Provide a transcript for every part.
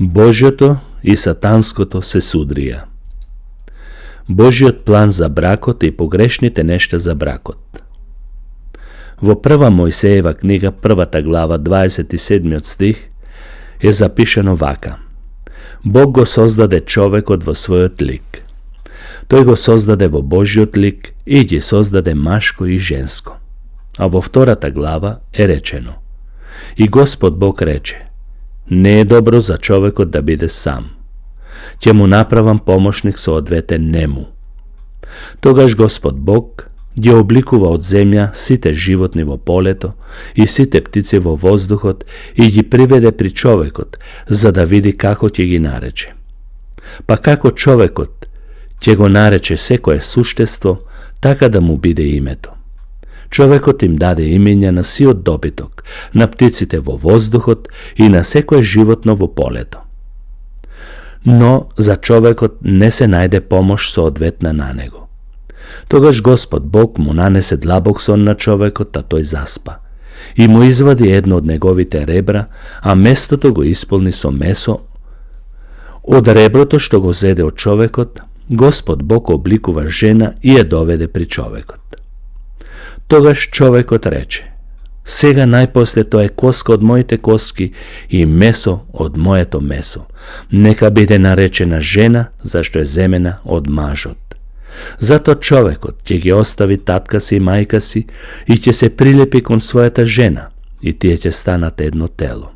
Божјото и сатанското се судрија. Божјиот план за бракот и погрешните нешта за бракот. Во прва Мојсеева книга, првата глава, 27 стих, е запишено вака: Бог го создаде човекот во својот лик. Тој го создаде во Божјиот лик и ги создаде машко и женско. А во втората глава е речено: И Господ Бог рече: Не е добро за човекот да биде сам. Ќе му направам помошник соодветен нему. Тогаш Господ Бог ги обликува од земја сите животни во полето и сите птици во воздухот и ги приведе при човекот, за да види како ќе ги нарече. Па како човекот ќе го нарече секое суштество, така да му биде името. Човекот им даде имења на сиот добиток, на птиците во воздухот и на секое животно во полето. Но за човекот не се најде помош соодветна на него. Тогаш Господ Бог му нанесе длабок сон на човекот, а тој заспа. И му извади едно од неговите ребра, а местото го исполни со месо. Од реброто што го зеде од човекот, Господ Бог обликува жена и ја доведе при човекот. Тогаш човекот рече: Сега најпосле тоа е коска од моите коски и месо од моето месо. Нека биде наречена жена, зашто е земена од мажот. Зато човекот ќе ги остави татка си и мајка си и ќе се прилепи кон својата жена и тие ќе станат едно тело.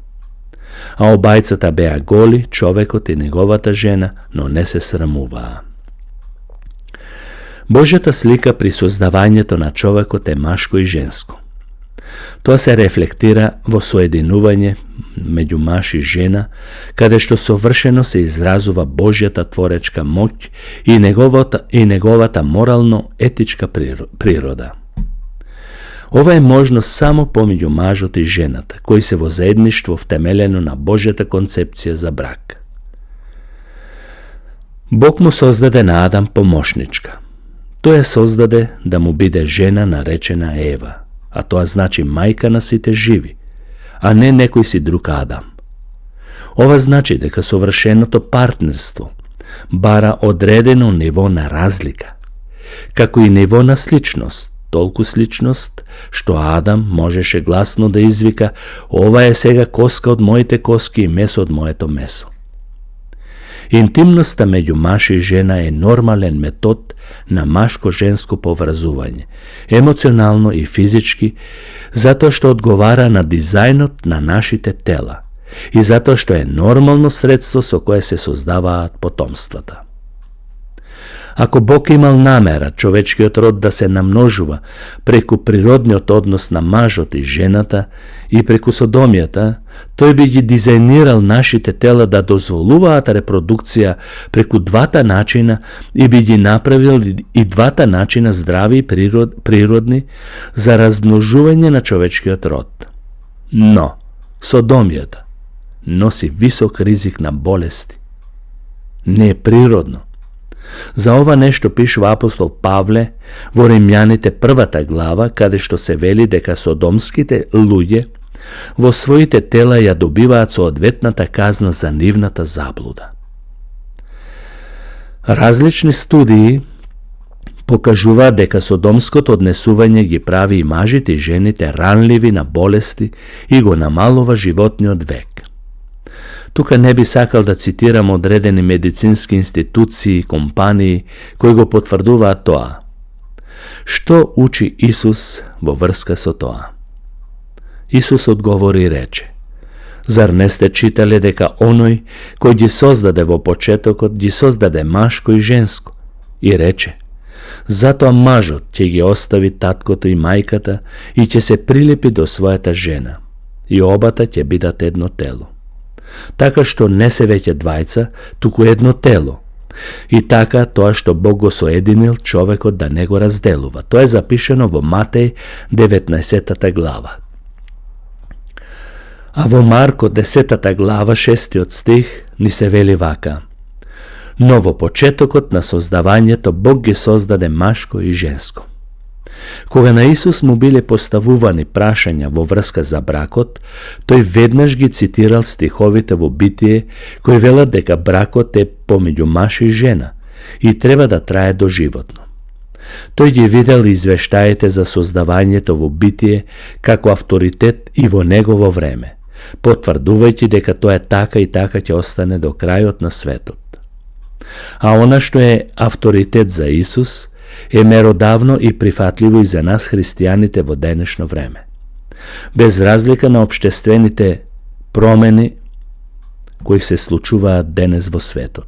А обајцата беа голи, човекот и неговата жена, но не се срамуваа. Божјата слика при создавањето на човекот е машко и женско. Тоа се рефлектира во соединување меѓу маж и жена, каде што совршено се изразува Божјата творечка моќ и неговата морално-етичка природа. Ова е можно само помеѓу мажот и жената, кои се во заедништво втемелено на Божјата концепција за брак. Бог му создаде на Адам помошничка. Тој ја создаде да му биде жена наречена Ева, а тоа значи мајка на сите живи, а не некој си друг Адам. Ова значи дека совршеното партнерство бара одредено ниво на разлика, како и ниво на сличност, толку сличност, што Адам можеше гласно да извика: Ова е сега коска од моите коски и месо од моето месо. Интимноста меѓу маж и жена е нормален метод на машко-женско поврзување, емоционално и физички, затоа што одговара на дизајнот на нашите тела и затоа што е нормално средство со кое се создаваат потомствата. Ако Бог имал намера човечкиот род да се намножува преку природниот однос на мажот и жената и преку содомијата, тој би ги дизајнирал нашите тела да дозволуваат репродукција преку двата начина и би ги направил и двата начина здрави и природни за размножување на човечкиот род. Но содомијата носи висок ризик на болести. Не е природно. За ова нешто пишува апостол Павле во Римјаните првата глава, каде што се вели дека содомските луѓе во своите тела ја добиваат соодветната казна за нивната заблуда. Различни студии покажуваат дека содомското однесување ги прави и мажите и жените ранливи на болести и го намалува животниот век. Тука не би сакал да цитирам одредени медицински институции и компании кои го потврдуваат тоа. Што учи Исус во врска со тоа? Исус одговори и рече: Зар не сте читале дека оној кој ги создаде во почетокот ги создаде машко и женско? И рече: Затоа мажот ќе ги остави таткото и мајката и ќе се прилепи до својата жена, и обата ќе бидат едно тело. Така што не се веќе двајца, туку едно тело. И така тоа што Бог го соединил, човекот да не го разделува. Тоа е запишено во Матеј 19 глава. А во Марко 10 глава 6 стих ни се вели вака: Но во почетокот на создавањето Бог ги создаде машко и женско. Кога на Исус му биле поставувани прашања во врска за бракот, тој веднаш ги цитирал стиховите во Битие кои велат дека бракот е помеѓу маж и жена и треба да трае доживотно. Тој ги видел извештаите за создавањето во Битие како авторитет и во негово време, потврдувајќи дека тоа е така и така ќе остане до крајот на светот. А она што е авторитет за Исус е меродавно и прифатливо и за нас христијаните во денешно време. Без разлика на општествените промени кои се случуваат денес во светот.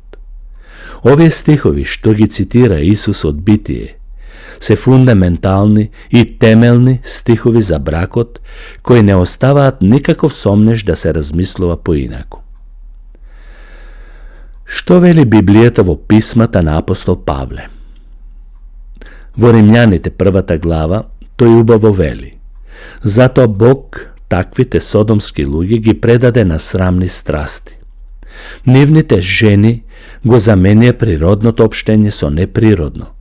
Овие стихови што ги цитира Исус од Битие се фундаментални и темелни стихови за бракот кои не оставаат никаков сомнеш да се размислува поинаку. Што вели Библијата во писмата на апостол Павле? Во Римјаните 1 глава тој убаво вели: затоа Бог таквите содомски луѓе ги предаде на срамни страсти. Нивните жени го заменија природното општење со неприродно.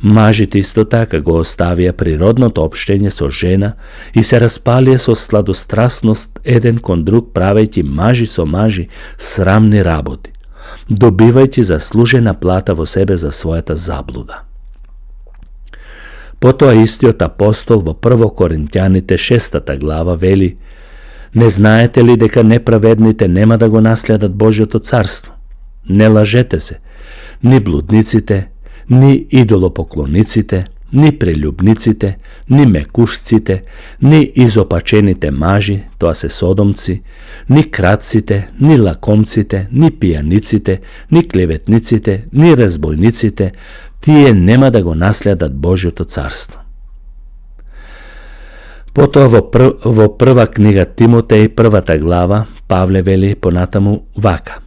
Мажите исто така го оставија природното општење со жена и се распалија со сладострасност еден кон друг, правејќи мажи со мажи срамни работи, добивајќи заслужена плата во себе за својата заблуда. Потоа истиот апостол во 1 Коринќаните 6 глава вели: не знаете ли дека неправедните нема да го наследат Божјото царство? Не лажете се, ни блудниците, ни идолопоклониците, ни прелюбниците, ни мекушците, ни изопачените мажи, тоа се содомци, ни кратците, ни лакомците, ни пијаниците, ни клеветниците, ни разбойниците, тие нема да го наследат Божјото царство. Потоа во прва книга Тимотеј 1 глава Павле вели понатаму вака: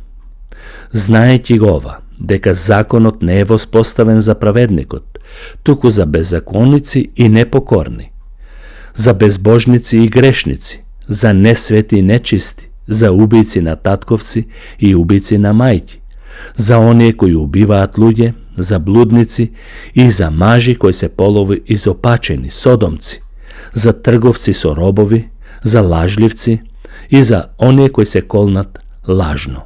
знаејќи го ова, дека законот не е воспоставен за праведникот, туку за беззаконници и непокорни, за безбожници и грешници, за несвети и нечисти, за убијци на татковци и убијци на мајки, за оние кои убиваат луѓе, за блудници и за мажи кои се полови изопачени, содомци, за трговци со робови, за лажливци и за оние кои се колнат лажно,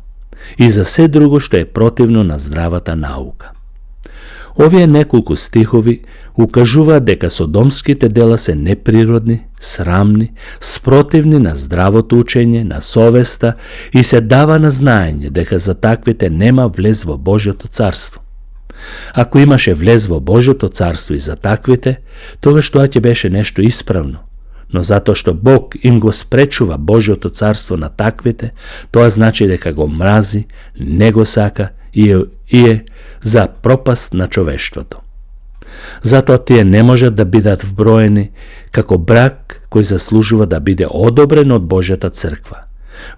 и за се друго што е противно на здравата наука. Овие неколку стихови укажуваат дека содомските дела се неприродни, срамни, спротивни на здравото учење, на совеста и се дава на знаење дека за таквите нема влез во Божјото царство. Ако имаше влез во Божјото царство и за таквите, тогаш тоа ќе беше нешто исправно. Но затоа што Бог им го спречува Божјото царство на таквите, тоа значи дека го мрази, не го сака и е за пропаст на човештвото. Затоа тие не можат да бидат вброени како брак кој заслужува да биде одобрен од Божјата црква.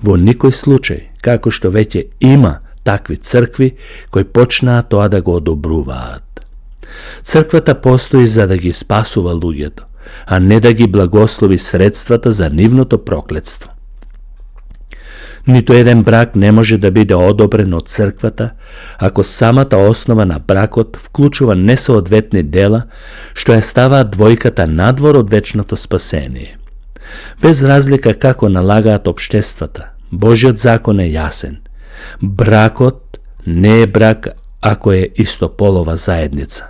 Во никој случај, како што веќе има такви цркви кои почнаа тоа да го одобруваат. Црквата постои за да ги спасува луѓето, а не да ги благослови средствата за нивното проклетство. Ниту еден брак не може да биде одобрен од црквата ако самата основа на бракот вклучува несоодветни дела што ја ставаат двојката надвор од вечното спасение. Без разлика како налагаат општествата, Божјиот закон е јасен. Бракот не е брак ако е истополова заедница.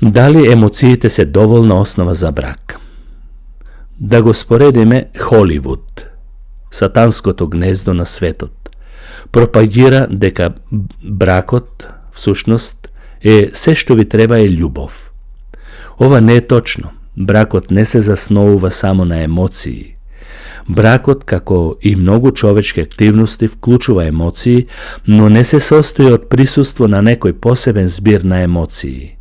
Дали емоциите се доволна основа за брак? Да го споредиме Холивуд, сатанското гнездо на светот, пропагира дека бракот, всушност, е се што ви треба е љубов. Ова не е точно. Бракот не се засновува само на емоции. Бракот, како и многу човечки активности, вклучува емоции, но не се состои од присуство на некој посебен збир на емоции.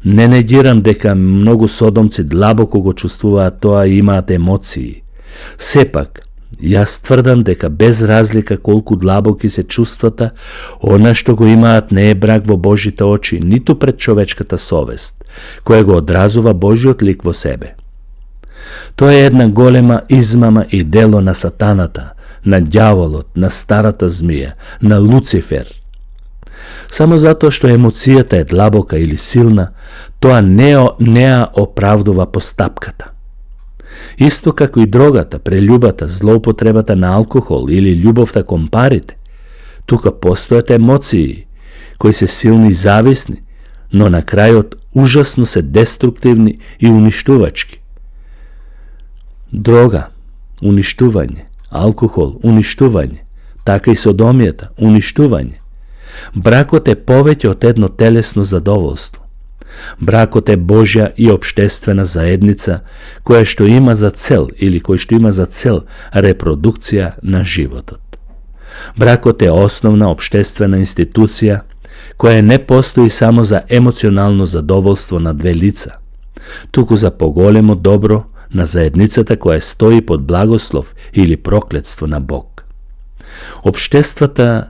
Не негирам дека многу содомци длабоко го чувствуваат тоа и имаат емоции. Сепак, јас тврдам дека без разлика колку длабоки се чувствата, она што го имаат не е брак во Божите очи, ниту пред човечката совест, која го одразува Божиот лик во себе. Тоа е една голема измама и дело на сатаната, на ѓаволот, на старата змија, на Луцифер. Само затоа што емоцијата е длабока или силна, тоа не оправдува постапката. Исто како и дрогата, прелюбата, злоупотребата на алкохол или љубовта кон парите, тука постојат емоции кои се силни и зависни, но на крајот ужасно се деструктивни и уништувачки. Дрога, уништување, алкохол, уништување, така и содомијата, уништување. Бракот е повеќе од едно телесно задоволство. Бракот е Божја и општествена заедница која што има за цел или кој што има за цел репродукција на животот. Бракот е основна општествена институција која не постои само за емоционално задоволство на две лица, туку за поголемо добро на заедницата која стои под благослов или проклетство на Бог. Општествата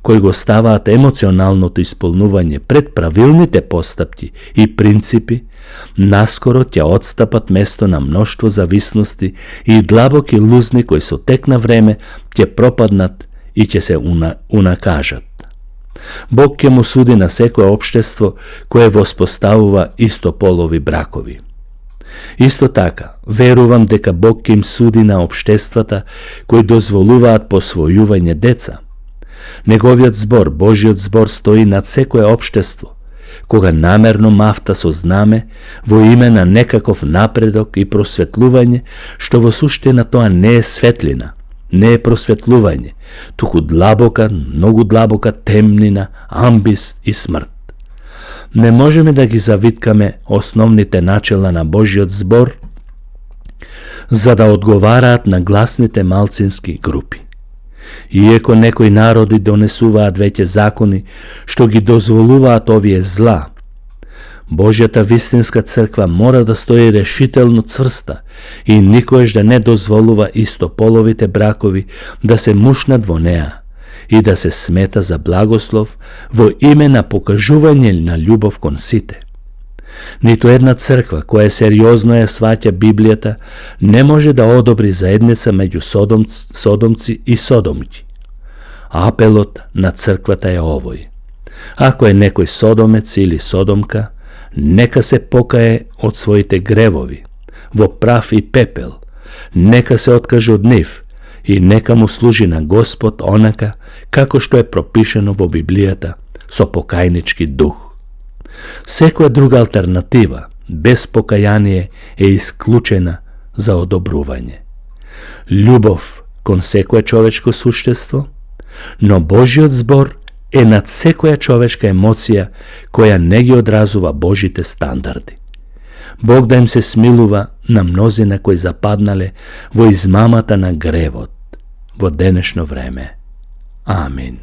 кои го ставаат емоционалното исполнување пред правилните постапки и принципи, наскоро ќе отстапат место на мноштво зависности и длабоки лузни кои со тек на време ќе пропаднат и ќе се унакажат. Бог ќе му суди на секое општество кое воспоставува истополови бракови. Исто така, верувам дека Бог ќе им суди на општествата кои дозволуваат посвојување деца. Неговиот збор, Божиот збор, стои над секое општество, кога намерно мафта со знаме во име на некаков напредок и просветлување, што во суштина тоа не е светлина, не е просветлување, туку длабока, многу длабока темнина, амбис и смрт. Не можеме да ги завиткаме основните начела на Божиот збор за да одговараат на гласните малцински групи. Иеко некои народи донесуваат веќе закони што ги дозволуваат овие зла, Божјата вистинска црква мора да стои решително цврста и никош да не дозволува истополовите бракови да се мушнат во неа и да се смета за благослов во име на покажување на љубов кон сите. Ниту една црква која сериозно ја сваќа Библијата не може да одобри заедница меѓу содомци и содомки. Апелот на црквата е овој: ако е некој содомец или содомка, нека се покае од своите гревови во прав и пепел, нека се откаже од нив и нека му служи на Господ онака како што е пропишено во Библијата со покајнички дух. Секоја друга алтернатива без покаяние е исклучена за одобрување. Љубов кон секое човечко суштество, но Божиот збор е над секоја човечка емоција која не ги одразува Божите стандарди. Бог да им се смилува на мнозина кои западнале во измамата на гревот во денешно време. Амин.